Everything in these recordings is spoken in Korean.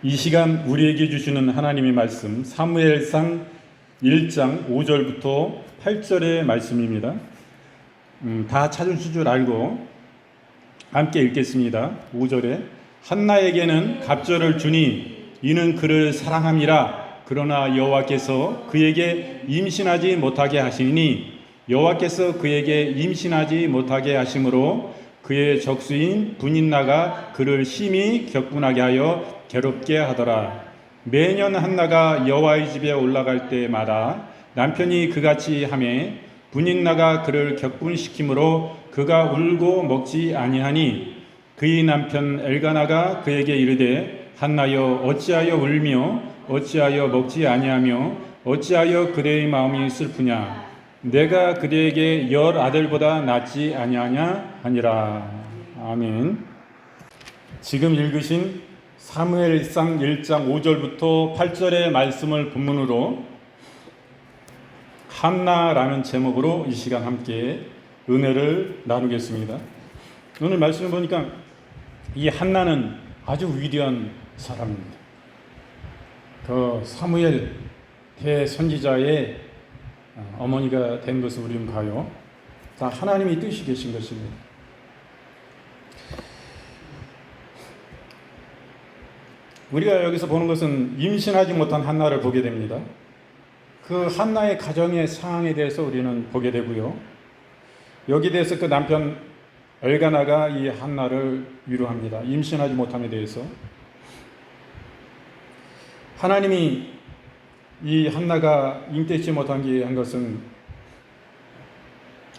이 시간 우리에게 주시는 하나님의 말씀 사무엘상 1장 5절부터 8절의 말씀입니다. 다 찾으실 줄 알고 함께 읽겠습니다. 5절에 한나에게는 갑절을 주니 이는 그를 사랑함이라. 그러나 여호와께서 그에게 임신하지 못하게 하시니 여호와께서 그에게 임신하지 못하게 하심으로 그의 적수인 분인나가 그를 심히 격분하게 하여 괴롭게 하더라. 매년 한나가 여호와의 집에 올라갈 때마다 남편이 그같이 하매 분인나가 그를 격분시키므로 그가 울고 먹지 아니하니 그의 남편 엘가나가 그에게 이르되 한나여 어찌하여 울며 어찌하여 먹지 아니하며 어찌하여 그대의 마음이 슬프냐. 내가 그대에게 10 아들보다 낫지 아니하냐 하니라. 아멘. 지금 읽으신 사무엘상 1장 5절부터 8절의 말씀을 본문으로 한나라는 제목으로 이 시간 함께 은혜를 나누겠습니다. 오늘 말씀을 보니까 이 한나는 아주 위대한 사람입니다. 그 사무엘 대선지자의 어머니가 된 것을 우리는 봐요. 다 하나님이 뜻이 계신 것입니다. 우리가 여기서 보는 것은 임신하지 못한 한나를 보게 됩니다. 그 한나의 가정의 상황에 대해서 우리는 보게 되고요. 여기에 대해서 그 남편 엘가나가 이 한나를 위로합니다. 임신하지 못함에 대해서. 하나님이 이 한나가 잉태치 못한 게 한 것은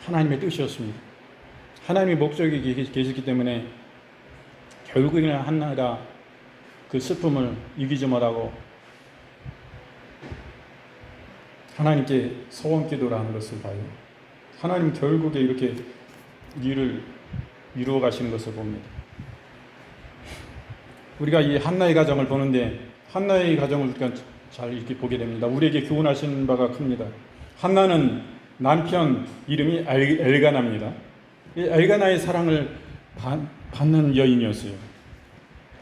하나님의 뜻이었습니다. 하나님의 목적이 계시기 때문에 결국에는 한나가 그 슬픔을 이기지 못하고 하나님께 소원 기도를 하는 것을 봐요. 하나님 결국에 이렇게 일을 이루어 가시는 것을 봅니다. 우리가 이 한나의 가정을 보는데 한나의 가정을 잘 이렇게 보게 됩니다. 우리에게 교훈하시는 바가 큽니다. 한나는 남편 이름이 엘가나입니다. 이 엘가나의 사랑을 받는 여인이었어요.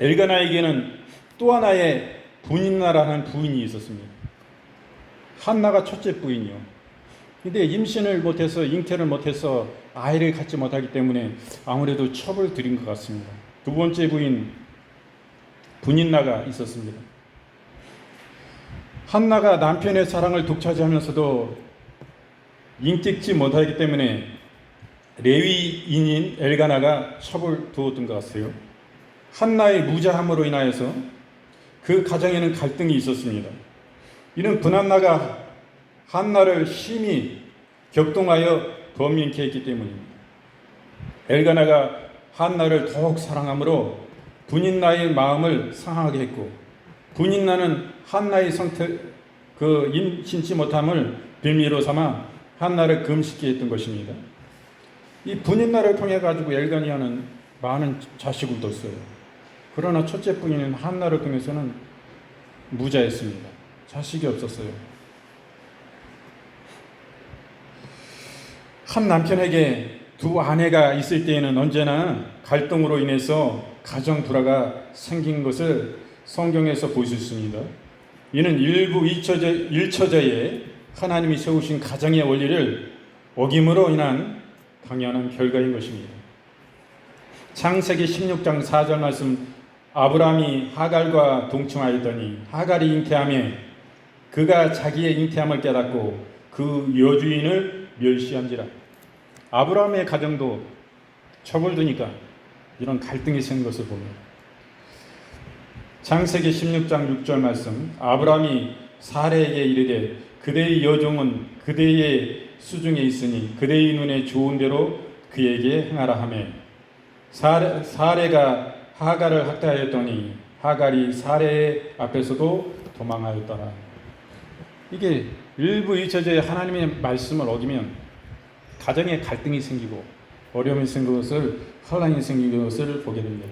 엘가나에게는 또 하나의 분인나라는 부인이 있었습니다. 한나가 첫째 부인이요. 근데 임신을 못해서 잉태를 못해서 아이를 갖지 못하기 때문에 아무래도 첩을 들인 것 같습니다. 두 번째 부인 분인나가 있었습니다. 한나가 남편의 사랑을 독차지하면서도 잉태치 못하기 때문에 레위인인 엘가나가 첩을 두었던 것 같아요. 한나의 무자함으로 인하여서 그 가정에는 갈등이 있었습니다. 이는 분한나가 한나를 심히 격동하여 범민케 했기 때문입니다. 엘가나가 한나를 더욱 사랑하므로 분인나의 마음을 상하게 했고 분인나는 한나의 임신치 못함을 빌미로 삼아 한나를 금식케 했던 것입니다. 이 분인나를 통해 가지고 엘가니아는 많은 자식을 뒀어요. 그러나 첫째 부인인 한나를 통해서는 무자였습니다. 자식이 없었어요. 한 남편에게 두 아내가 있을 때에는 언제나 갈등으로 인해서 가정 불화가 생긴 것을 성경에서 볼 수 있습니다. 이는 일부 일처자에 하나님이 세우신 가정의 원리를 어김으로 인한 당연한 결과인 것입니다. 창세기 16장 4절 말씀 아브라함이 하갈과 동침하였더니 하갈이 잉태하며 그가 자기의 잉태함을 깨닫고 그 여주인을 멸시한지라. 아브라함의 가정도 첩을 두니까 이런 갈등이 생긴 것을 봅니다. 창세기 16장 6절 말씀 아브라함이 사레에게 이르되 그대의 여종은 그대의 수중에 있으니 그대의 눈에 좋은 대로 그에게 행하라 하매 사레가 하갈을 학대하였더니 하갈이 사레 앞에서도 도망하였더라. 이게 일부 일처제의 하나님의 말씀을 어기면 가정에 갈등이 생기고 어려움이 생긴 것을 혼란이 생긴 것을 보게 됩니다.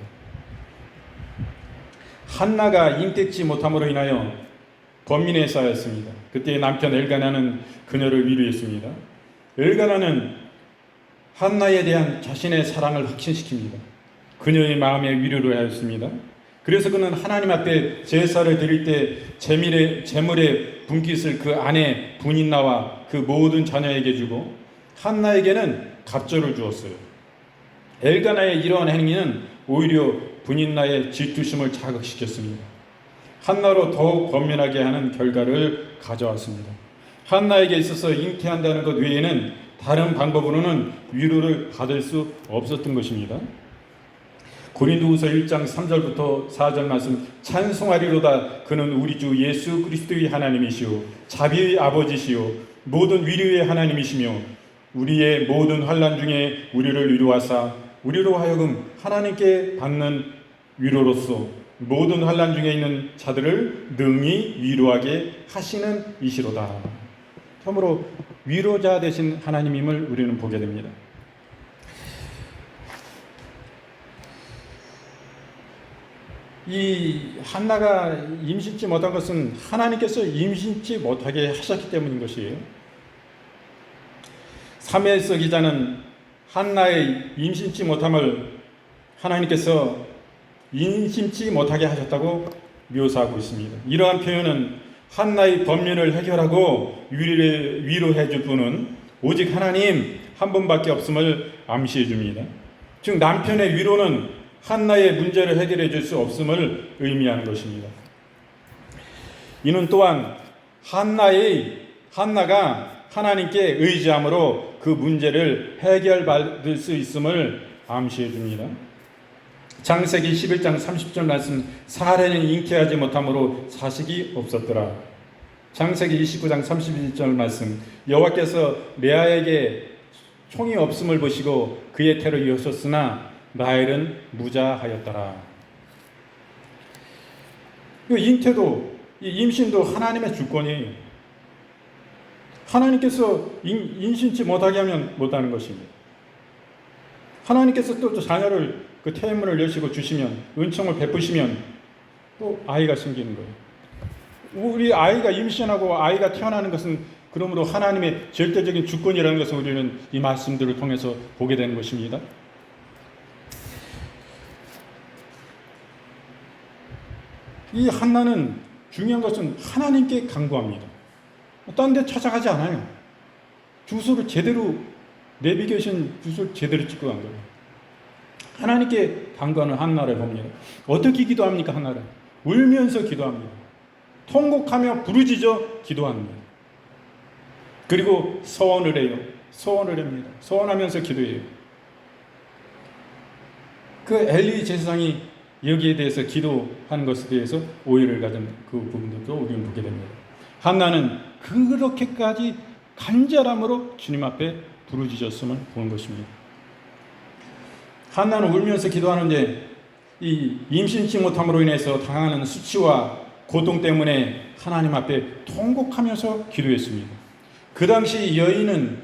한나가 잉태치 못함으로 인하여 번민에 쌓였습니다. 그때 남편 엘가나는 그녀를 위로했습니다. 엘가나는 한나에 대한 자신의 사랑을 확신시킵니다. 그녀의 마음에 위로를 하였습니다. 그래서 그는 하나님 앞에 제사를 드릴 때 제물의 분깃을 그 아내 분인나와 그 모든 자녀에게 주고 한나에게는 갑절을 주었어요. 엘가나의 이러한 행위는 오히려 분인나의 질투심을 자극시켰습니다. 한나로 더욱 번민하게 하는 결과를 가져왔습니다. 한나에게 있어서 잉태한다는 것 외에는 다른 방법으로는 위로를 받을 수 없었던 것입니다. 고린도후서 1장 3절부터 4절 말씀, 찬송하리로다 그는 우리 주 예수 그리스도의 하나님이시오 자비의 아버지시오 모든 위로의 하나님이시며 우리의 모든 환난 중에 우리를 위로하사 우리로 하여금 하나님께 받는 위로로서 모든 환난 중에 있는 자들을 능히 위로하게 하시는 이시로다. 참으로 위로자 되신 하나님임을 우리는 보게 됩니다. 이 한나가 임신치 못한 것은 하나님께서 임신치 못하게 하셨기 때문인 것이에요. 사무엘서 기자는 한나의 임신치 못함을 하나님께서 임신치 못하게 하셨다고 묘사하고 있습니다. 이러한 표현은 한나의 번민을 해결하고 위로해 줄 분은 오직 하나님 한 분밖에 없음을 암시해 줍니다. 즉 남편의 위로는 한나의 문제를 해결해 줄 수 없음을 의미하는 것입니다. 이는 또한 한나가 하나님께 의지함으로 그 문제를 해결받을 수 있음을 암시해 줍니다. 창세기 11장 30절 말씀, 사레는 잉태하지 못함으로 자식이 없었더라. 창세기 29장 31절 말씀, 여호와께서 레아에게 총이 없음을 보시고 그의 태로 이었었으나 라헬은 무자하였더라. 잉태도 임신도 하나님의 주권이에요. 하나님께서 임신치 못하게 하면 못하는 것입니다. 하나님께서 또 자녀를 그 태문을 여시고 주시면 은총을 베푸시면 또 아이가 생기는 거예요. 우리 아이가 임신하고 아이가 태어나는 것은 그러므로 하나님의 절대적인 주권이라는 것을 우리는 이 말씀들을 통해서 보게 되는 것입니다. 이 한나는 중요한 것은 하나님께 간구합니다. 딴 데 찾아가지 않아요. 주소를 제대로 내비게이션 주소를 제대로 찍고 간 거예요. 하나님께 간구하는 한나를 봅니다. 어떻게 기도합니까? 한나는 울면서 기도합니다. 통곡하며 부르짖어 기도합니다. 그리고 서원을 해요. 서원을 합니다. 서원하면서 기도해요. 그 엘리 제사장이 여기에 대해서 기도한 것에 대해서 오해를 가진 그 부분들도 우리는 보게 됩니다. 한나는 그렇게까지 간절함으로 주님 앞에 부르짖었음을 보는 것입니다. 한나는 울면서 기도하는데 이 임신치 못함으로 인해서 당하는 수치와 고통 때문에 하나님 앞에 통곡하면서 기도했습니다. 그 당시 여인은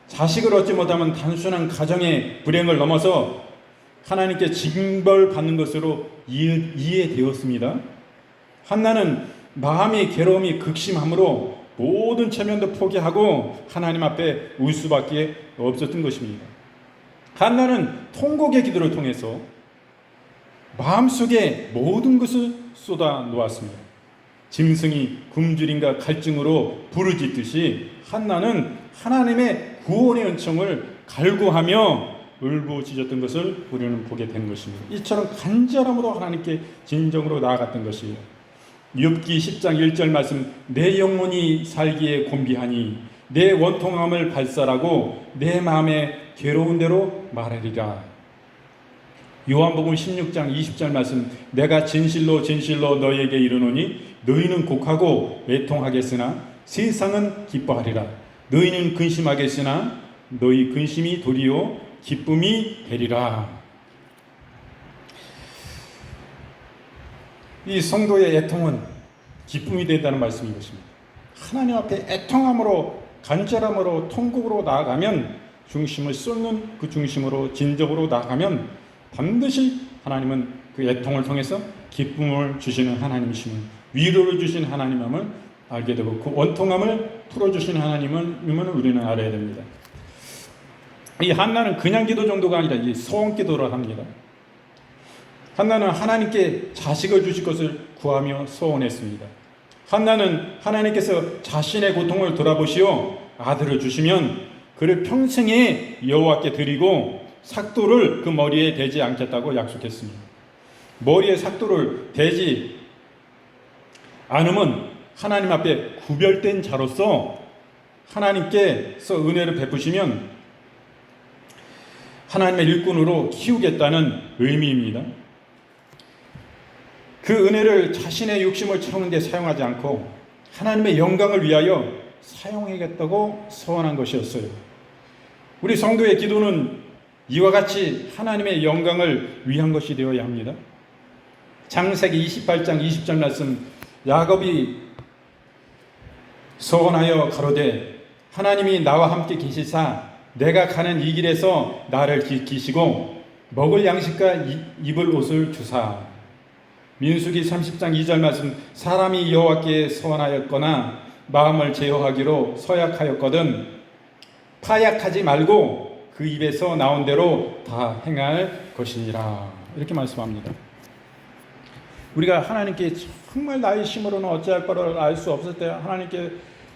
자식을 얻지 못하면 단순한 가정의 불행을 넘어서 하나님께 징벌받는 것으로 이해되었습니다. 한나는 마음의 괴로움이 극심함으로 모든 체면도 포기하고 하나님 앞에 울 수밖에 없었던 것입니다. 한나는 통곡의 기도를 통해서 마음속에 모든 것을 쏟아 놓았습니다. 짐승이 굶주림과 갈증으로 부르짖듯이 한나는 하나님의 구원의 은총을 갈구하며 울부짖었던 것을 우리는 보게 된 것입니다. 이처럼 간절함으로 하나님께 진정으로 나아갔던 것이에요. 욥기 10장 1절 말씀, 내 영혼이 살기에 곤비하니 내 원통함을 발설하고 내 마음에 괴로운 대로 말하리라. 요한복음 16장 20절 말씀, 내가 진실로 진실로 너희에게 이르노니 너희는 곡하고 애통하겠으나 세상은 기뻐하리라. 너희는 근심하겠으나 너희 근심이 도리어 기쁨이 되리라. 이 성도의 애통은 기쁨이 된다는 말씀인 것입니다. 하나님 앞에 애통함으로 간절함으로 통곡으로 나아가면 중심을 쏟는 그 중심으로 진정으로 나아가면 반드시 하나님은 그 애통을 통해서 기쁨을 주시는 하나님이시면 위로를 주신 하나님임을 알게 되고 그 원통함을 풀어주신 하나님임을 우리는 알아야 됩니다. 이 한나는 그냥 기도 정도가 아니라 이 소원 기도를 합니다. 한나는 하나님께 자식을 주실 것을 구하며 소원했습니다. 한나는 하나님께서 자신의 고통을 돌아보시어 아들을 주시면 그를 평생에 여호와께 드리고 삭도를 그 머리에 대지 않겠다고 약속했습니다. 머리에 삭도를 대지 않으면 하나님 앞에 구별된 자로서 하나님께서 은혜를 베푸시면 하나님의 일꾼으로 키우겠다는 의미입니다. 그 은혜를 자신의 욕심을 채우는 데 사용하지 않고 하나님의 영광을 위하여 사용하겠다고 소원한 것이었어요. 우리 성도의 기도는 이와 같이 하나님의 영광을 위한 것이 되어야 합니다. 창세기 28장 20절 말씀, 야곱이 소원하여 가로되 하나님이 나와 함께 계시사 내가 가는 이 길에서 나를 지키시고 먹을 양식과 입을 옷을 주사. 민수기 30장 2절 말씀, 사람이 여호와께 소원하였거나 마음을 제어하기로 서약하였거든 파약하지 말고 그 입에서 나온 대로 다 행할 것이니라. 이렇게 말씀합니다. 우리가 하나님께 정말 나의 힘으로는 어찌할 바를 알 수 없을 때 하나님께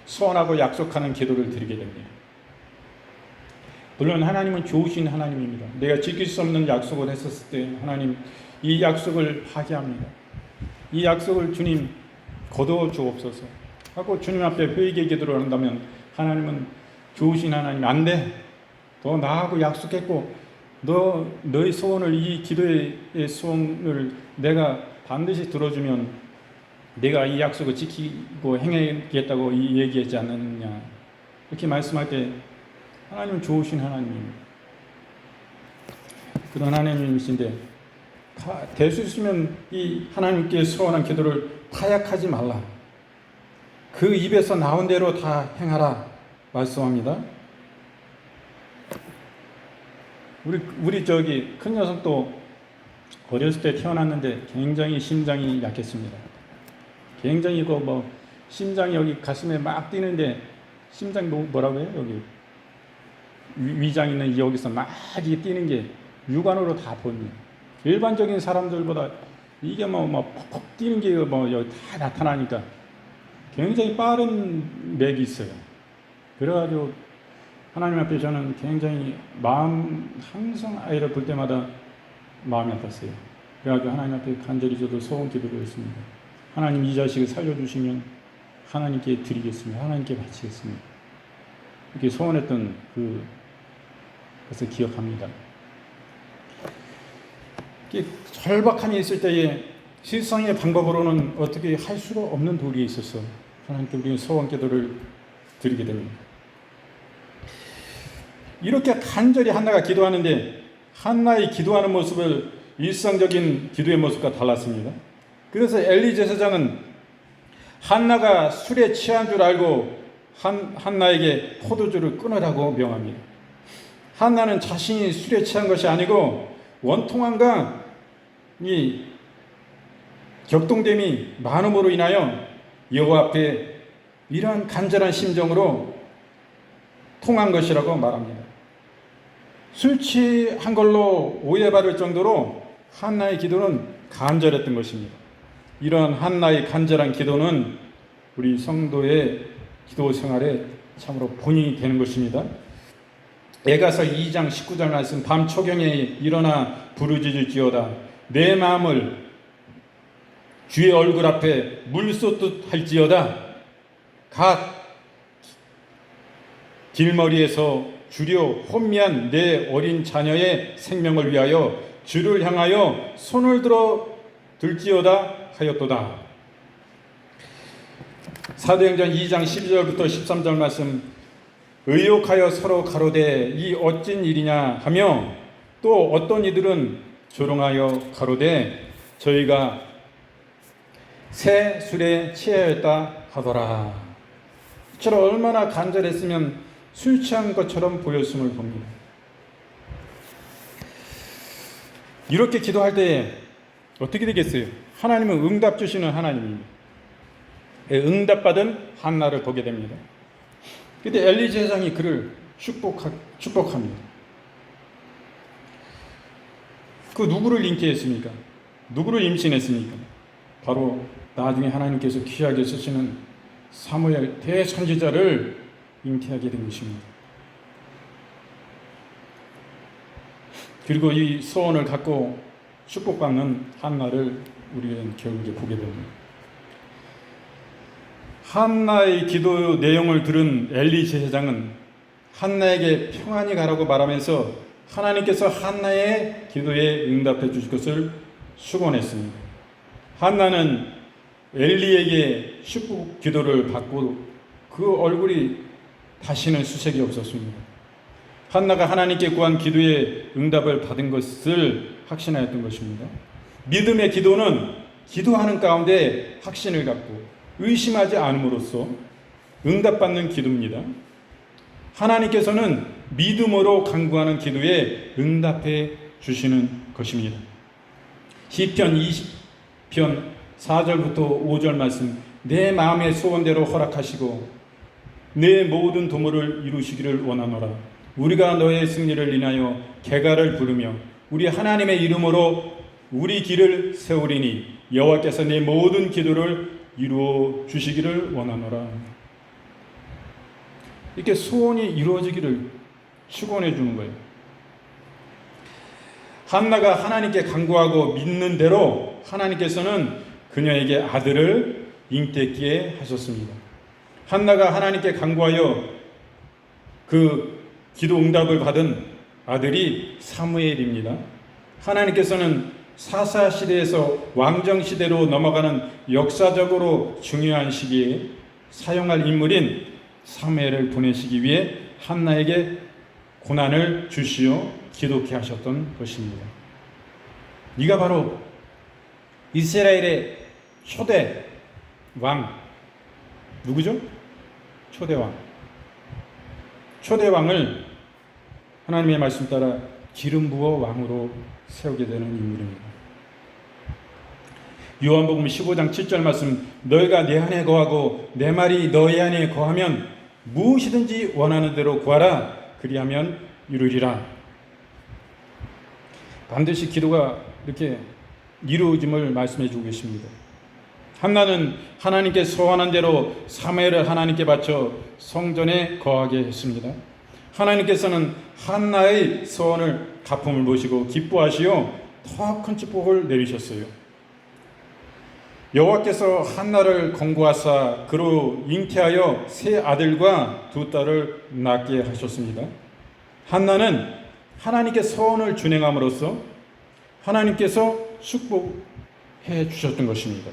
소원하고 약속하는 기도를 드리게 됩니다. 물론 하나님은 좋으신 하나님입니다. 내가 지킬 수 없는 약속을 했었을 때 하나님 이 약속을 파기합니다. 이 약속을 주님 거두어 주옵소서 하고 주님 앞에 회개 기도를 한다면 하나님은 좋으신 하나님, 안 돼. 너 나하고 약속했고 너의 소원을, 이 기도의 소원을 내가 반드시 들어주면 내가 이 약속을 지키고 행하겠다고 얘기하지 않느냐. 이렇게 말씀할 때 하나님은 좋으신 하나님입니다. 그런 하나님이신데 될 수 있으면 이 하나님께 소원한 기도를 타약하지 말라. 그 입에서 나온 대로 다 행하라 말씀합니다. 우리 저기 큰 녀석도 어렸을 때 태어났는데 굉장히 심장이 약했습니다. 굉장히 심장이 여기 가슴에 막 뛰는데 심장 뭐라고 해요? 여기 위장 있는 여기서 막 뛰는 게 육안으로 다 보입니다. 일반적인 사람들보다 이게 퍽퍽 뛰는 게 여기 다 나타나니까 굉장히 빠른 맥이 있어요. 그래가지고 하나님 앞에 저는 굉장히 항상 아이를 볼 때마다 마음이 아팠어요. 그래가지고 하나님 앞에 간절히 저도 소원 기도를 했습니다. 하나님 이 자식을 살려주시면 하나님께 드리겠습니다. 하나님께 바치겠습니다. 이렇게 소원했던 그것을 기억합니다. 절박함이 있을 때에 세상의 방법으로는 어떻게 할 수가 없는 도리에 있어서 하나님께 우리는 소원 기도를 드리게 됩니다. 이렇게 간절히 한나가 기도하는데 한나의 기도하는 모습을 일상적인 기도의 모습과 달랐습니다. 그래서 엘리 제사장은 한나가 술에 취한 줄 알고 한나에게 포도주를 끊으라고 명합니다. 한나는 자신이 술에 취한 것이 아니고 원통함과 이 격동됨이 많음으로 인하여 여호와 앞에 이러한 간절한 심정으로 통한 것이라고 말합니다. 술 취한 걸로 오해받을 정도로 한나의 기도는 간절했던 것입니다. 이러한 한나의 간절한 기도는 우리 성도의 기도 생활에 참으로 본이 되는 것입니다. 에가서 2장 19절 말씀, 밤 초경에 일어나 부르짖을지어다 내 마음을 주의 얼굴 앞에 물 쏟듯 할지어다 각 길머리에서 주려 혼미한 내 어린 자녀의 생명을 위하여 주를 향하여 손을 들어 들지어다 하였도다. 사도행전 2장 12절부터 13절 말씀, 의욕하여 서로 가로되 이 어찐 일이냐 하며 또 어떤 이들은 조롱하여 가로되 저희가 새 술에 취하였다 하더라. 저처럼 얼마나 간절했으면 술 취한 것처럼 보였음을 봅니다. 이렇게 기도할 때 어떻게 되겠어요? 하나님은 응답 주시는 하나님입니다. 응답받은 한나를 보게 됩니다. 그때 엘리 제사장이 그를 축복합니다. 그 누구를 잉태했습니까? 누구를 임신했습니까? 바로 나중에 하나님께서 귀하게 쓰시는 사무엘 대선지자를 잉태하게 된 것입니다. 그리고 이 소원을 갖고 축복받는 한나를 우리는 결국에 보게 됩니다. 한나의 기도 내용을 들은 엘리 제사장은 한나에게 평안히 가라고 말하면서 하나님께서 한나의 기도에 응답해 주실 것을 축원했습니다. 한나는 엘리에게 축복 기도를 받고 그 얼굴이 다시는 수색이 없었습니다. 한나가 하나님께 구한 기도에 응답을 받은 것을 확신하였던 것입니다. 믿음의 기도는 기도하는 가운데 확신을 갖고 의심하지 않음으로써 응답받는 기도입니다. 하나님께서는 믿음으로 간구하는 기도에 응답해 주시는 것입니다. 시편 20편 4절부터 5절 말씀, 내 마음의 소원대로 허락하시고 내 모든 도모를 이루시기를 원하노라. 우리가 너의 승리를 인하여 개가를 부르며 우리 하나님의 이름으로 우리 길을 세우리니 여호와께서 내 모든 기도를 이루어 주시기를 원하노라. 이렇게 소원이 이루어지기를 축원해 주는 거예요. 한나가 하나님께 간구하고 믿는 대로 하나님께서는 그녀에게 아들을 잉태케 하셨습니다. 한나가 하나님께 간구하여 그 기도 응답을 받은 아들이 사무엘입니다. 하나님께서는 사사 시대에서 왕정 시대로 넘어가는 역사적으로 중요한 시기에 사용할 인물인 사무엘을 보내시기 위해 한나에게 고난을 주시어 기도케 하셨던 것입니다. 이가 바로 이스라엘의 초대 왕 누구죠? 초대 왕. 초대 왕을 하나님의 말씀 따라 기름 부어 왕으로 세우게 되는 인물입니다. 요한복음 15장 7절 말씀, 너희가 내 안에 거하고 내 말이 너희 안에 거하면 무엇이든지 원하는 대로 구하라. 그리하면 이루리라. 반드시 기도가 이렇게 이루어짐을 말씀해 주고 계십니다. 한나는 하나님께 소원한 대로 사무엘을 하나님께 바쳐 성전에 거하게 했습니다. 하나님께서는 한나의 소원을 가품을 보시고 기뻐하시어 더 큰 축복을 내리셨어요. 여호와께서 한나를 권고하사 그로 잉태하여 세 아들과 두 딸을 낳게 하셨습니다. 한나는 하나님께 소원을 준행함으로써 하나님께서 축복해 주셨던 것입니다.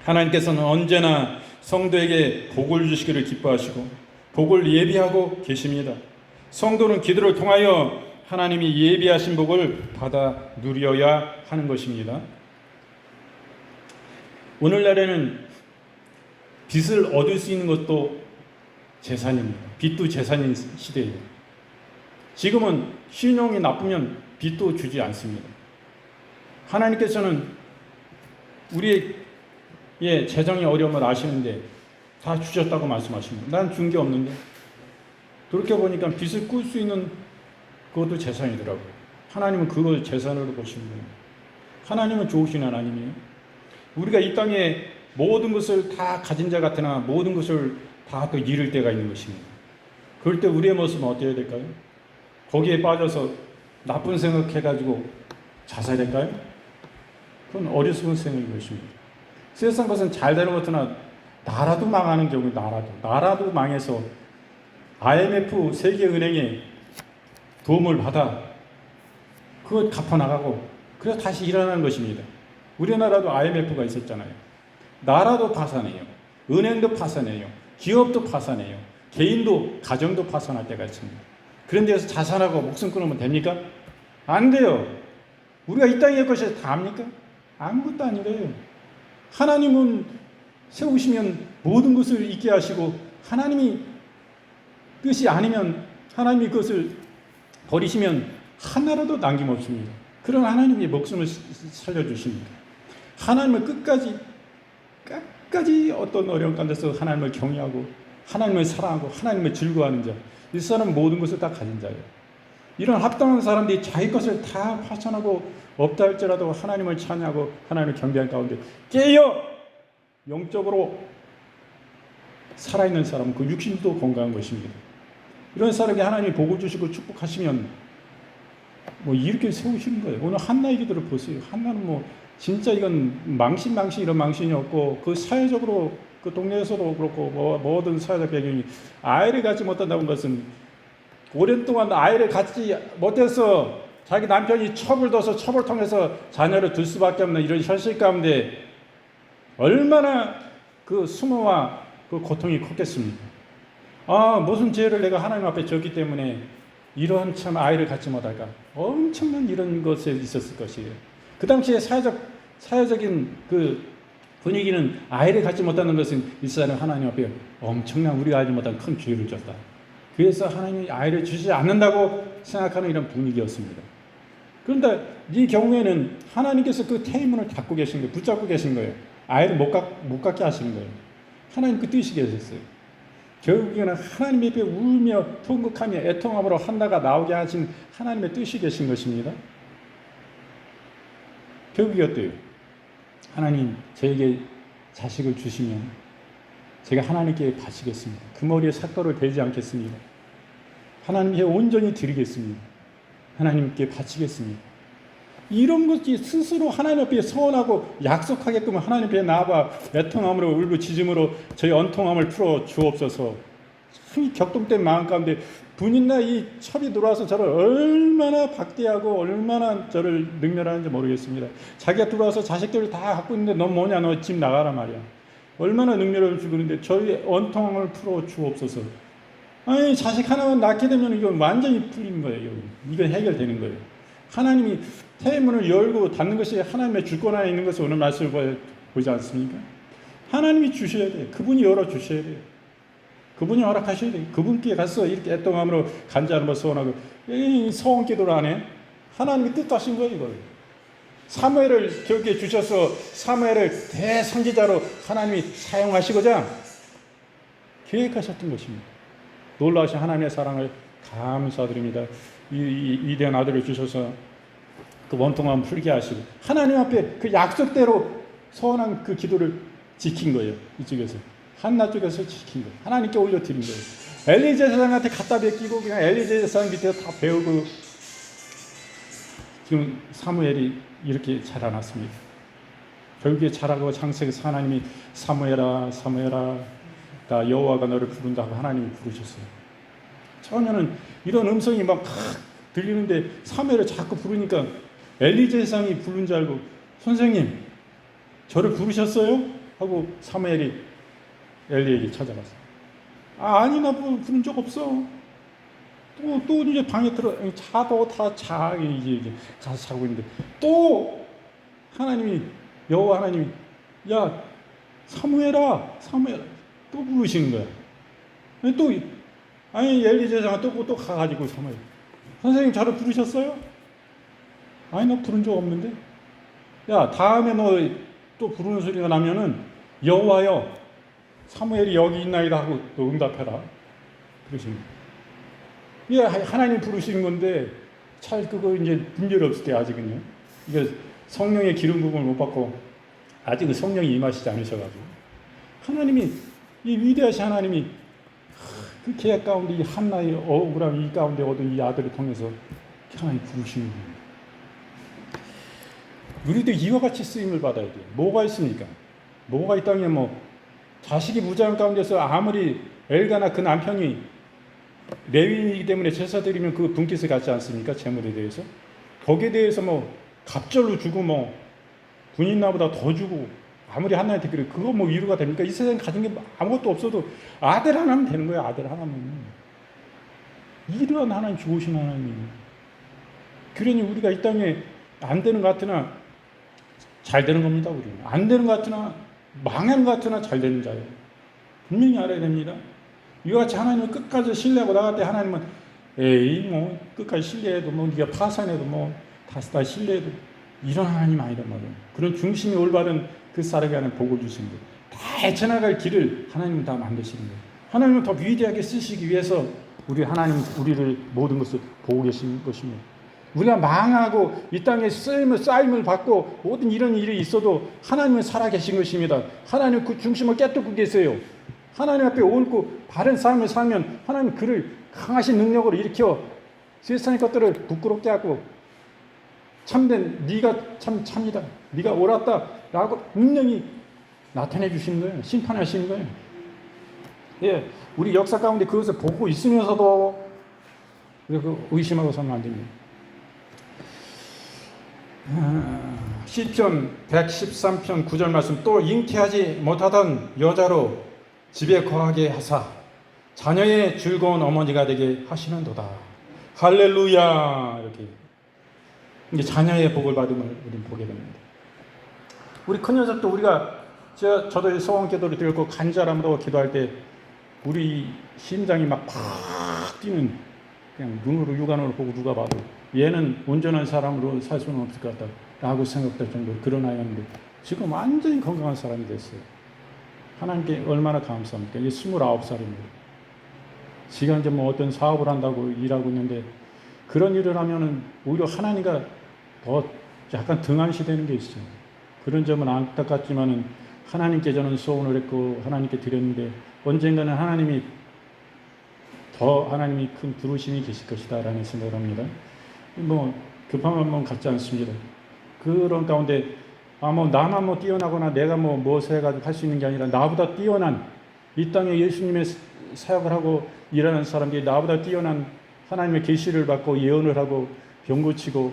하나님께서는 언제나 성도에게 복을 주시기를 기뻐하시고 복을 예비하고 계십니다. 성도는 기도를 통하여 하나님이 예비하신 복을 받아 누려야 하는 것입니다. 오늘날에는 빚을 얻을 수 있는 것도 재산입니다. 빚도 재산인 시대예요. 지금은 신용이 나쁘면 빚도 주지 않습니다. 하나님께서는 우리의 재정의 어려움을 아시는데 다 주셨다고 말씀하십니다. 난 준 게 없는데. 돌이켜보니까 빚을 꿀 수 있는 그것도 재산이더라고요. 하나님은 그걸 재산으로 보시는 거예요. 하나님은 좋으신 하나님이에요. 우리가 이 땅에 모든 것을 다 가진 자 같으나 모든 것을 다 또 잃을 때가 있는 것입니다. 그럴 때 우리의 모습은 어때야 될까요? 거기에 빠져서 나쁜 생각해가지고 자살할까요? 그건 어리석은 생각인 것입니다. 세상 것은 잘 되는 것 같으나 나라도 망하는 경우, 나라도 망해서 IMF 세계은행에 도움을 받아 그걸 갚아나가고 그래서 다시 일어나는 것입니다. 우리나라도 IMF가 있었잖아요. 나라도 파산해요. 은행도 파산해요. 기업도 파산해요. 개인도 가정도 파산할 때가 있습니다. 그런 데서 자살하고 목숨 끊으면 됩니까? 안 돼요. 우리가 이 땅의 것이 다 합니까? 아무것도 아니래요. 하나님은 세우시면 모든 것을 있게 하시고 하나님이 뜻이 아니면 하나님이 그것을 버리시면 하나라도 남김없습니다. 그런 하나님의 목숨을 살려주십니다. 하나님을 끝까지 어떤 어려운 가운데서 하나님을 경외하고 하나님을 사랑하고 하나님을 즐거워하는 자, 이 사람은 모든 것을 다 가진 자예요. 이런 합당한 사람들이 자기 것을 다 파산하고 없다 할지라도 하나님을 찬양하고 하나님을 경배하는 가운데 깨어 영적으로 살아있는 사람은 그 육신도 건강한 것입니다. 이런 사람에게 하나님이 복을 주시고 축복하시면 뭐 이렇게 세우시는 거예요. 오늘 한나의 기도를 보세요. 한나는 뭐 진짜 이건 망신 이런 망신이 없고, 그 사회적으로 그 동네에서도 그렇고 모든 사회적 배경이 아이를 갖지 못한다는 것은 오랜 동안 아이를 갖지 못해서 자기 남편이 첩을 둬서 첩을 통해서 자녀를 둘 수밖에 없는 이런 현실 가운데 얼마나 그 수모와 그 고통이 컸겠습니까? 무슨 죄를 내가 하나님 앞에 졌기 때문에 이런 참 아이를 갖지 못할까? 엄청난 이런 것에 있었을 것이에요. 그 당시에 사회적인 그 분위기는 아이를 갖지 못하는 것은 이 사람 하나님 앞에 엄청난 우리가 알지 못한 큰 죄를 졌다. 그래서 하나님이 아이를 주시지 않는다고 생각하는 이런 분위기였습니다. 그런데 이 경우에는 하나님께서 그 태문을 닫고 계신 거예요. 붙잡고 계신 거예요. 아이를 못 갖게 하시는 거예요. 하나님 그 뜻이 계셨어요. 결국에는 하나님 앞에 울며 통곡하며 애통함으로 한나가 나오게 하신 하나님의 뜻이 계신 것입니다. 결국이 어때요? 하나님 저에게 자식을 주시면 제가 하나님께 바치겠습니다. 그 머리에 삭도를 대지 않겠습니다. 하나님께 온전히 드리겠습니다. 하나님께 바치겠습니다. 이런 것이 스스로 하나님 앞에 서원하고 약속하게끔 하나님 앞에 나와 애통함으로 울부짖음으로 저희 언통함을 풀어 주옵소서. 참 격동된 마음 가운데 분이나 이 첩이 들어와서 저를 얼마나 박대하고 얼마나 저를 능멸하는지 모르겠습니다. 자기가 들어와서 자식들을 다 갖고 있는데 너 뭐냐, 너 집 나가라 말이야. 얼마나 능멸을 주는데 저희 언통함을 풀어 주옵소서. 아니 자식 하나만 낳게 되면 이건 완전히 풀리는 거예요. 이건 해결되는 거예요. 하나님이 태문을 열고 닫는 것이 하나님의 주권 안에 있는 것을 오늘 말씀을 보지 않습니까? 하나님이 주셔야 돼요. 그분이 열어주셔야 돼요. 그분이 허락하셔야 돼요. 그분께 가서 이렇게 애통함으로 간절함으로 소원하고 이 소원 기도를 안 해. 하나님이 뜻하신 거예요. 이걸. 사무엘을 저렇게 주셔서 사무엘을 대선지자로 하나님이 사용하시고자 계획하셨던 것입니다. 놀라우신 하나님의 사랑을 감사드립니다. 이 위대한 아들을 주셔서 그 원통함 풀게 하시고 하나님 앞에 그 약속대로 소원한 그 기도를 지킨 거예요. 이쪽에서 한나 쪽에서 지킨 거예요. 하나님께 올려드린 거예요. 엘리 제사장한테 갖다 베끼고 그냥 엘리 제사장 밑에서 다 배우고 지금 사무엘이 이렇게 자라났습니다. 결국에 자라고 장세에서 하나님이 사무엘아 사무엘아 나 여호와가 너를 부른다고 하나님이 부르셨어요. 처음에는 이런 음성이 막 들리는데 사무엘을 자꾸 부르니까 엘리 제사장이 부른 줄 알고 선생님 저를 부르셨어요? 하고 사무엘이 엘리에게 찾아갔어요. 아니 나 부른 적 없어. 또 이제 방에 들어 자도 다 자 이제 가서 자고 있는데 또 하나님이 여호와 하나님이 야 사무엘아 또 부르시는 거야. 또 아니 엘리 제사장은 또 가가지고 사무엘 선생님 저를 부르셨어요? 아니 나 부른 적 없는데. 야 다음에 너 또 부르는 소리가 나면은 여호와여 사무엘이 여기 있나이다 하고 또 응답해라. 그러십니다. 이게 하나님 부르시는 건데 잘 그거 이제 분별 없을 때 아직은요. 이게 성령의 기름 부음을 못 받고 아직은 성령이 임하시지 않으셔가지고 하나님이 이 위대하신 하나님이 그 계약 가운데 이 한나의 억울함 이 가운데 얻은 이 아들을 통해서 하나님 부르시는 겁니다. 우리도 이와 같이 쓰임을 받아야 돼요. 뭐가 있습니까? 뭐가 있다면 뭐 자식이 무장한 가운데서 아무리 엘가나 그 남편이 레위인이기 때문에 제사 드리면 그 분깃을 갖지 않습니까? 재물에 대해서 거기에 대해서 뭐 갑절로 주고 뭐 군인 나보다 더 주고 아무리 하나님한테 그래 그거 뭐 위로가 됩니까? 이 세상에 가진 게 아무것도 없어도 아들 하나면 되는 거예요. 아들 하나면. 이러한 하나님 좋으신 하나님. 그러니 우리가 이 땅에 안 되는 것 같으나 잘 되는 겁니다. 우리는 안 되는 것 같으나 망하는 것 같으나 잘 되는 자예요. 분명히 알아야 됩니다. 이와 같이 하나님을 끝까지 신뢰하고 나갈 때 하나님은 에이 뭐 끝까지 신뢰해도 뭐 네가 파산해도 뭐 다 신뢰해도 이런 하나님 아니란 말이에요. 그런 중심이 올바른 그 사람에게 하는 복을 주시는 거예요. 다 헤쳐나갈 길을 하나님은 다 만드시는 거예요. 하나님은 더 위대하게 쓰시기 위해서 우리를 모든 것을 보고 계신 것입니다. 우리가 망하고 이 땅에 쓰임을 받고 모든 이런 일이 있어도 하나님은 살아계신 것입니다. 하나님 그 중심을 깨닫고 계세요. 하나님 앞에 옳고 바른 삶을 살면 하나님 그를 강하신 능력으로 일으켜 세상의 것들을 부끄럽게 하고 참된 네가 참이다, 네가 옳았다라고 분명히 나타내 주시는 거예요. 심판하시는 거예요. 예, 우리 역사 가운데 그것을 보고 있으면서도 의심하고 살면 안 됩니다. 시편 113편 9절 말씀, 또 잉태하지 못하던 여자로 집에 거하게 하사 자녀의 즐거운 어머니가 되게 하시는도다. 할렐루야. 이렇게 이제 자녀의 복을 받음을 우리는 보게 됩니다. 우리 큰 녀석도 우리가 저도 소원 기도를 드렸고 간절함으로 기도할 때 우리 심장이 막 팍 뛰는, 그냥 눈으로 육안으로 보고 누가 봐도 얘는 온전한 사람으로 살 수는 없을 것 같다라고 생각될 정도로 그런 아이였는데 지금 완전히 건강한 사람이 됐어요. 하나님께 얼마나 감사합니까? 이게 29살입니다. 지금 이제 뭐 어떤 사업을 한다고 일하고 있는데 그런 일을 하면은 오히려 하나님과 더 약간 등한시되는 게 있어요. 그런 점은 안타깝지만은 하나님께 저는 소원을 했고 하나님께 드렸는데 언젠가는 하나님이 큰 부르심이 계실 것이다라는 생각을 합니다. 뭐 급한 마음은 갖지 않습니다. 그런 가운데 뭐 나만 뭐 뛰어나거나 내가 뭐 무엇을 해가지고 할 수 있는 게 아니라 나보다 뛰어난 이 땅에 예수님의 사역을 하고 일하는 사람들이 나보다 뛰어난 하나님의 계시를 받고 예언을 하고 병 고치고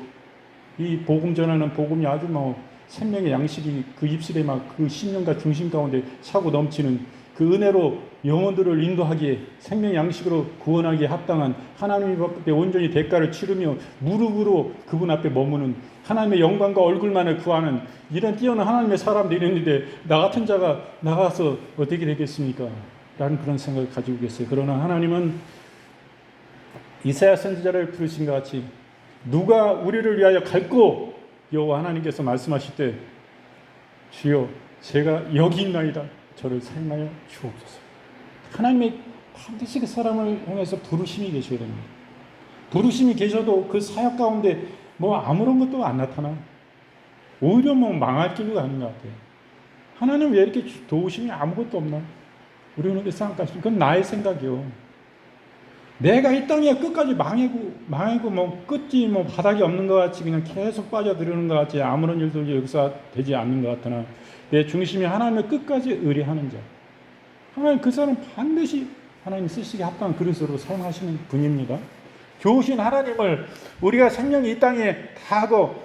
이 복음 전하는 복음이 아주 뭐 생명의 양식이 그 입술에 막 그 신령과 중심 가운데 차고 넘치는 그 은혜로 영혼들을 인도하기에 생명의 양식으로 구원하기에 합당한 하나님 앞에 온전히 대가를 치르며 무릎으로 그분 앞에 머무는 하나님의 영광과 얼굴만을 구하는 이런 뛰어난 하나님의 사람들이 있는데 나 같은 자가 나가서 어떻게 되겠습니까? 라는 그런 생각을 가지고 계세요. 그러나 하나님은 이사야 선지자를 부르신 것 같이 누가 우리를 위하여 갈고 여호와 하나님께서 말씀하실 때 주여 제가 여기 있나이다. 저를 사용하여 주옵소서. 하나님의 반드시 그 사람을 향해서 부르심이 계셔야 됩니다. 부르심이 계셔도 그 사역 가운데 뭐 아무런 것도 안 나타나. 오히려 뭐 망할 길로 가는 것 같아요. 하나님 왜 이렇게 도우심이 아무것도 없나? 우리는 그 생각하시면 그건 나의 생각이요. 내가 이 땅에 끝까지 망하고 뭐 끝이 뭐 바닥이 없는 것 같이 그냥 계속 빠져들이는 것 같이 아무런 일도 역사되지 않는 것 같으나 내 중심이 하나님의 끝까지 의뢰하는 자. 하나님 그 사람 반드시 하나님 쓰시기에 합당한 그릇으로 사용하시는 분입니다. 좋으신 하나님을 우리가 생명이 이 땅에 다하고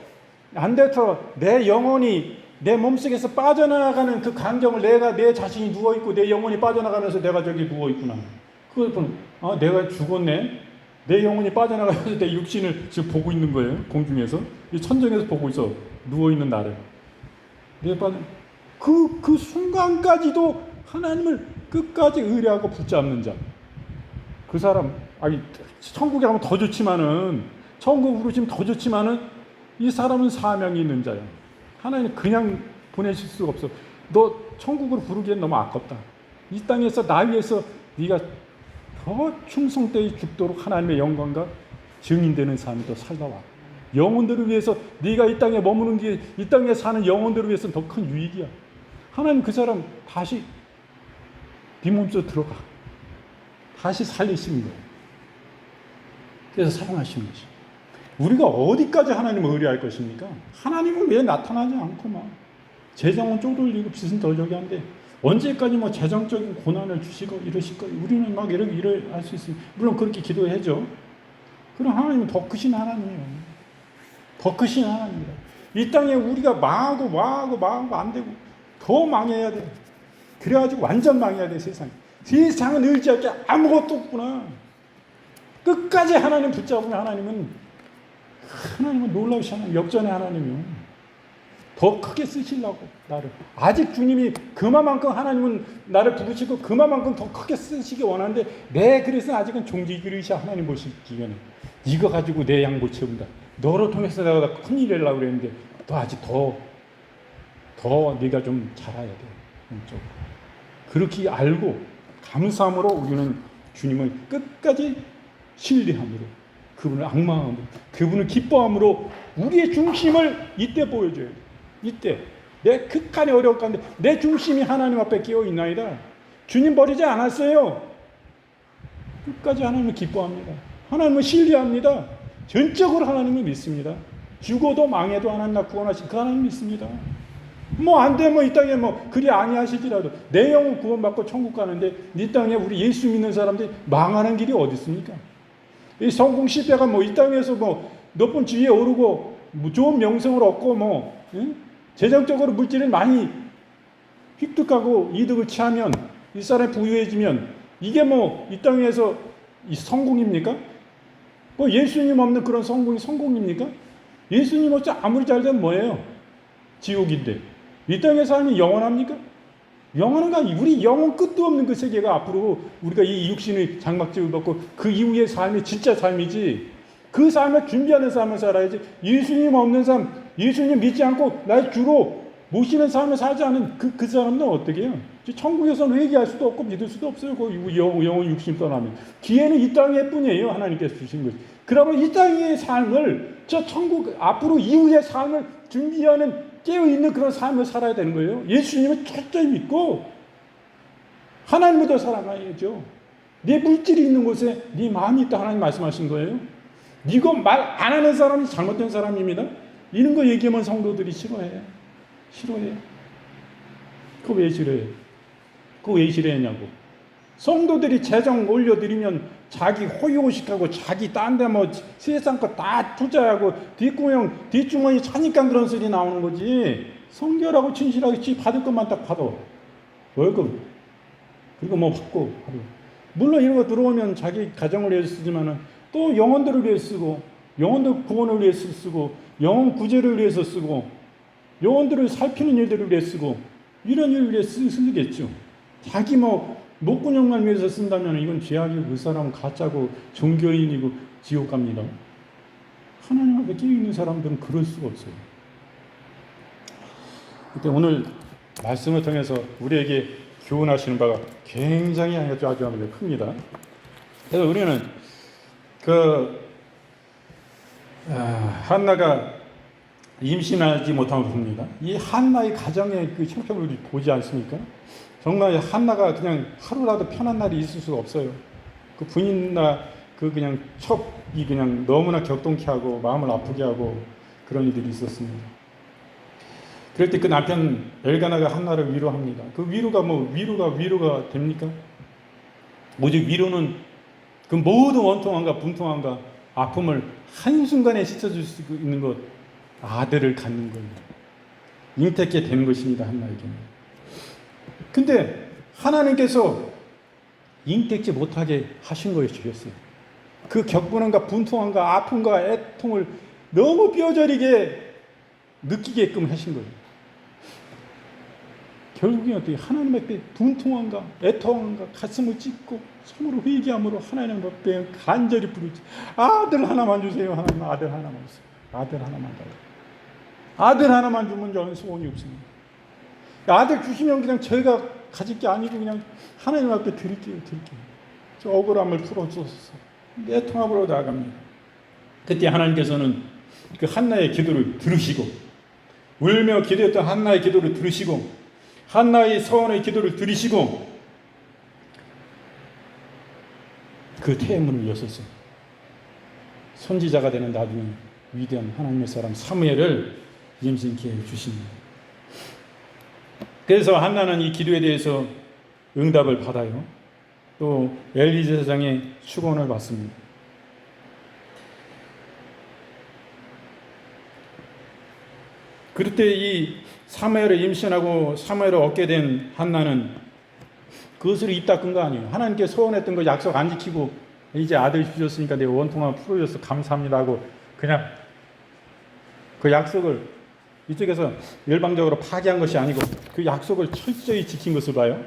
안 돼서 내 영혼이 내 몸속에서 빠져나가는 그 감정을 내가 내 자신이 누워있고 내 영혼이 빠져나가면서 내가 저기 누워있구나. 그걸 내가 죽었네. 내 영혼이 빠져나가면서 내 육신을 지금 보고 있는 거예요. 공중에서. 이 천정에서 보고 있어. 누워있는 나를. 그 순간까지도 하나님을 끝까지 의뢰하고 붙잡는 자. 그 사람, 천국에 가면 더 좋지만은, 천국으로 부르시면 더 좋지만은, 이 사람은 사명이 있는 자야. 하나님 그냥 보내실 수가 없어. 너 천국으로 부르기엔 너무 아깝다. 이 땅에서 나 위해서 네가 더 충성되이 죽도록 하나님의 영광과 증인되는 삶이 더 살다 와. 영혼들을 위해서 네가 이 땅에 머무는 게 이 땅에 사는 영혼들을 위해서는 더 큰 유익이야. 하나님 그 사람 다시 네 몸속으로 들어가. 다시 살리시는 거예요. 그래서 사용하시는 것이. 우리가 어디까지 하나님을 의뢰할 것입니까? 하나님은 왜 나타나지 않고 막 재정은 쪼들리고 빚은 더 저기 한데 언제까지 뭐 재정적인 고난을 주시고 이러실 거예요. 우리는 막 이렇게 일을 할 수 있습니다. 물론 그렇게 기도해죠. 그럼 하나님은 더 크신 하나님이에요. 더 크신 하나님이다. 이 땅에 우리가 망하고 안 되고 더 망해야 돼. 그래가지고 완전 망해야 돼. 세상은 의지할 게 아무것도 없구나. 끝까지 하나님 붙잡으면 하나님은 놀라우신 하나님, 역전의 하나님이요. 더 크게 쓰시려고 나를. 아직 주님이 그만큼 하나님은 나를 부르시고 그만큼 더 크게 쓰시기 원하는데 그래서 아직은 종지 그릇이 하나님 보시기에는 이거 가지고 내 양 못 채운다. 너로 통해서 내가 큰일 하려고 그랬는데 너 아직 더 네가 좀 잘해야 돼. 그렇게 알고 감사함으로 우리는 주님을 끝까지 신뢰함으로 그분을 악망함으로, 그분을 기뻐함으로 우리의 중심을 이때 보여줘요. 이때 내 극한의 어려운 가운데 내 중심이 하나님 앞에 끼어 있나이다. 주님 버리지 않았어요. 끝까지 하나님을 기뻐합니다. 하나님을 신뢰합니다. 전적으로 하나님을 믿습니다. 죽어도 망해도 하나님 나 구원하신 그 하나님 믿습니다. 뭐 안 되면 이 땅에 뭐 그리 아니하시지라도 내 영혼 구원받고 천국 가는데 이 땅에 우리 예수 믿는 사람들이 망하는 길이 어디 있습니까? 이 성공 시대가 뭐 이 땅에서 뭐 높은 지위에 오르고 뭐 좋은 명성을 얻고 뭐 재정적으로 물질을 많이 획득하고 이득을 취하면 이 사람이 부유해지면 이게 뭐 이 땅에서 이 성공입니까? 뭐 예수님 없는 그런 성공이 성공입니까? 예수님 없이 아무리 잘 되면 뭐예요? 지옥인데 이 땅의 삶이 영원합니까? 영원한가? 우리 영원 끝도 없는 그 세계가 앞으로 우리가 이 육신의 장막집을 받고 그 이후의 삶이 진짜 삶이지, 그 삶을 준비하는 삶을 살아야지. 예수님 없는 삶, 예수님 믿지 않고 날 주로 모시는 삶을 살지 않은 그 사람은 어떻게 해요? 천국에서는 회개할 수도 없고 믿을 수도 없어요. 그 영혼 육신 떠나면. 기회는 이 땅에 뿐이에요. 하나님께서 주신 것이. 그러면 이 땅의 삶을 저 천국 앞으로 이후의 삶을 준비하는 깨어있는 그런 삶을 살아야 되는 거예요. 예수님을 철저히 믿고 하나님을 더 사랑해야죠. 내 물질이 있는 곳에 네 마음이 있다 하나님 말씀하신 거예요. 이거 말 안 하는 사람이 잘못된 사람입니다. 이런 거 얘기하면 성도들이 싫어해. 그거 왜 싫어해? 그거 왜 싫어했냐고. 성도들이 재정 올려드리면 자기 호의호식하고 자기 딴 데 뭐 세상 거 다 투자하고 뒷주머니 차니까 그런 소리 나오는 거지. 성결하고 진실하게 지 받을 것만 딱 받아. 월급. 그리고 뭐 받고. 물론 이런 거 들어오면 자기 가정을 위해서 쓰지만은 또 영혼들을 위해 쓰고, 영혼들 구원을 위해 쓰고, 영혼 구제를 위해서 쓰고, 영혼들을 살피는 일들을 위해 쓰고, 이런 일을 위해 쓰겠죠. 자기 뭐 목구녕만 위해서 쓴다면 이건 죄악이고 그 사람은 가짜고 종교인이고 지옥 갑니다. 하나님 앞에 끼어 있는 사람들은 그럴 수가 없어요. 그때 오늘 말씀을 통해서 우리에게 교훈하시는 바가 굉장히 아주 큽니다. 그래서 우리는 한나가 임신하지 못한 것입니다. 이 한나의 가정의 그 형편을 우리 보지 않습니까? 정말 한나가 그냥 하루라도 편한 날이 있을 수가 없어요. 그 부인나 그 그냥 첩이 그냥 너무나 격동케 하고 마음을 아프게 하고 그런 일들이 있었습니다. 그럴 때 그 남편 엘가나가 한나를 위로합니다. 그 위로가 뭐 위로가 됩니까? 오직 위로는 그 모든 원통함과 분통함과 아픔을 한순간에 씻어줄 수 있는 것, 아들을 갖는 거예요. 잉태케 되는 것입니다. 한나에게는. 근데 하나님께서 잉태치 못하게 하신 거예요. 주셨어요. 그 격분함과 분통함과 아픔과 애통을 너무 뼈저리게 느끼게끔 하신 거예요. 결국엔 어떻게 하나님 앞에 분통함과 애통함과 가슴을 찢고 참으로 회개함으로 하나님 앞에 간절히 부르지. 아들 하나만 주세요. 하나님 아들 하나만 주세요. 아들 하나만 달라요. 아들 하나만 주면 저는 소원이 없습니다. 아들 주시면 그냥 저희가 가질 게 아니고 그냥 하나님 앞에 드릴게요. 저 억울함을 풀어주소서. 내 통합으로 나아갑니다. 그때 하나님께서는 그 한나의 기도를 들으시고, 울며 기도했던 한나의 기도를 들으시고, 한나의 서원의 기도를 들으시고, 그 태문을 여셨어요. 선지자가 되는 나중에 위대한 하나님의 사람 사무엘을 임신케 해주십니다. 그래서 한나는 이 기도에 대해서 응답을 받아요. 또 엘리 제사장의 축원을 받습니다. 그럴 때 이 사무엘을 임신하고 사무엘을 얻게 된 한나는 그것을 입 닦은 거 아니에요. 하나님께 소원했던 거 약속 안 지키고 이제 아들 주셨으니까 내 원통함 풀어줘서 감사합니다 하고 그냥 그 약속을 이쪽에서 일방적으로 파기한 것이 아니고 그 약속을 철저히 지킨 것을 봐요.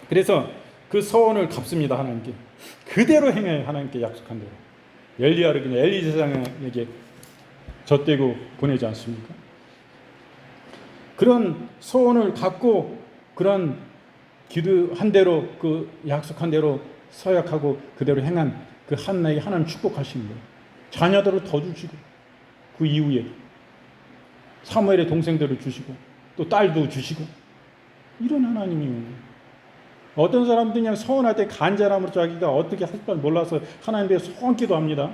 그래서 그 서원을 갚습니다. 하나님께. 그대로 행해요. 하나님께 약속한 대로. 엘리야를 그냥 엘리 제사장에게 젖대고 보내지 않습니까? 그런 서원을 갚고 그런 기도한 대로 그 약속한 대로 서약하고 그대로 행한 그 한나에게 하나님 축복하시는 거예요. 자녀들을 더 주시고 그 이후에 사무엘의 동생들을 주시고 또 딸도 주시고 이런 하나님이에요. 어떤 사람들이 그냥 서운할 때 간절함으로 자기가 어떻게 할 줄 몰라서 하나님 앞에 소원 기도합니다.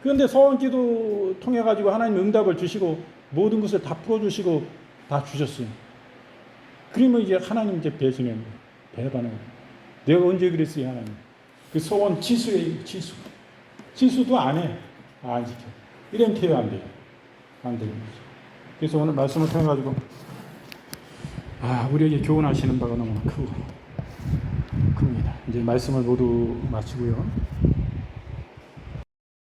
그런데 소원 기도 통해 가지고 하나님 응답을 주시고 모든 것을 다 풀어주시고 다 주셨어요. 그러면 이제 하나님 이제 배신하는 거예요. 배반하는 거예요. 내가 언제 그랬어요, 하나님? 그 소원 취소예요, 취소. 취소도 안 해. 안 지켜. 이런 태도 안 돼요. 안 되는 거죠. 그래서 오늘 말씀을 통해 가지고 우리에게 교훈하시는 바가 너무나 큽니다. 이제 말씀을 모두 마치고요.